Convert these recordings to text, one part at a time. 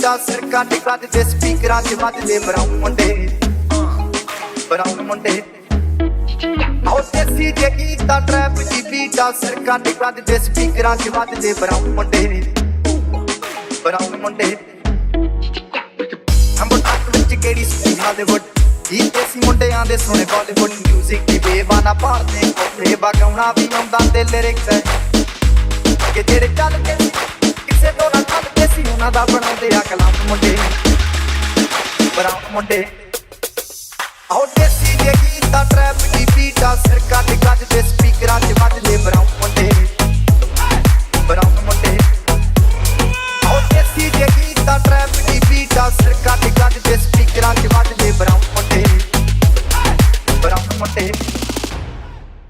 ਬੀਟਾ ਸਿਰ ਕੱਟ ਕੱਟ ਦੇ ਸਪੀਕਰਾਂ 'ਚ ਵੱਜਦੇ ਬਰਾਊਨ ਮੁੰਡੇ ਆਓ ਦੇਸੀ ਜੇ ਗੀਤਾਂ ਟਰੈਪ ਦੀ ਬੀਟਾ ਸਿਰ ਕੱਟ ਕੱਟ ਦੇ ਸਪੀਕਰਾਂ 'ਚ ਵੱਜਦੇ ਬਰਾਊਨ ਮੁੰਡੇ ਹੰਬੋ ਟੱਕ ਵਿੱਚ ਕਿਹੜੀ ਸੁਣੀ ਹਾਲੀਵੁੱਡ ਇਹ ਦੇਸੀ ਮੁੰਡਿਆਂ ਦੇ ਸੋਹਣੇ ਬਾਲੀਵੁੱਡ ਮਿਊਜ਼ਿਕ ਦੀ ਬੇਵਾਨਾ ਭਾਰਦੇ ਕੋਲੇ ਬਗਾਉਣਾ ਵੀ ਆਉਂਦਾ ਤੇ ਲਿਰਿਕਸ ਹੈ ਕਿ ਜਿਹੜੇ ਚੱਲਦੇ ਕਿਸੇ ਤੋਂ ਨਾ ਚੱਲਦੇ ਸੀ ਉਹਨਾਂ ਦਾ ਬਣਾਉਂਦੇ ਆ ਕਲਾਮ ਮੁੰਡੇ ਬਰਾਊਨ ਮੁੰਡੇ ਆਓ ਦੇਸੀ ਜੇ ਗੀਤਾਂ ਟਰੈਪ ਦੀ ਬੀਟਾ ਸਿਰ ਕੱਟ ਕੱਟ ਦੇ ਸਪੀਕਰਾਂ 'ਚ ਵੱਜਦੇ ਬਰਾਊਨ ਮੁੰਡੇ ਆਓ ਦੇਸੀ ਜੇ ਗੀਤਾਂ ਟਰੈਪ ਦੀ ਬੀਟਾ ਸਿਰ ਕੱਟ ਕੱਟ ਦੇ ਸਪੀਕਰਾਂ 'ਚ ਵੱਜਦੇ ਬਰਾਊਨ ਮੁੰਡੇ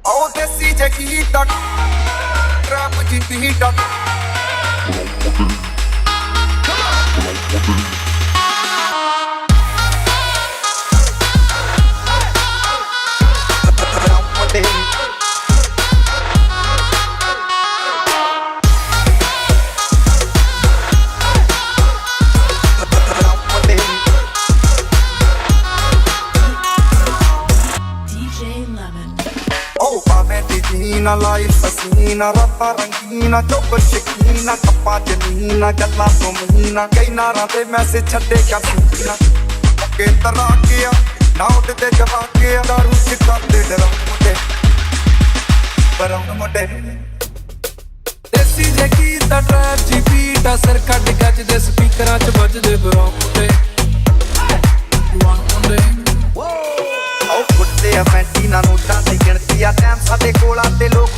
ਆਓ ਦੇਸੀ ਜੇ ਗੀਤਾਂ ਟਰੈਪ ਦੀ ਬੀਟਾ ਨਾ ਲਾਈ ਪਸੀਨਾ ਰਾਤਾਂ ਰੰਗੀਨਾ ਚੋਕਰ ਸ਼ਕੀਨਾ ਕੱਪਾਂ ਚ ਨੀਨਾ ਗੱਲਾਂ ਤੋਂ ਮਹੀਨਾ ਕਈ ਨਾਰਾਂ ਤੇ ਮੈਸੇਜ ਛੱਡੇ ਕਰ ਸੁਣੀਨਾ ਕੇ ਤਰਾ ਗਿਆ ਨਾ ਉੱਡਦੇ ਜਵਾ ਕੇ ਦਾਰੂ ਚ ਕਰਦੇ ਬਰਾਊਨ ਮੁੰਡੇ ਦੇਸੀ ਜੇ ਗੀਤਾਂ ਟਰੈਪ ਜੀ ਬੀਟਾ ਸਿਰ ਕੱਢ ਗੱਜ ਦੇ ਸਪੀਕਰਾਂ ਚ ਵੱਜਦੇ ਬਰਾਊਨ ਮੁੰਡੇ ਆਓ ਕੁੱਟਦੇ ਆ ਫੈਂਟੀ ਨਾ ਨੋਟਾਂ ਦੀ ਗਿਣਤੀ ਆ ਟਾਈਮ ਸਾਡੇ ਕੋਲ ਆ ਤੇ ਲੋਕ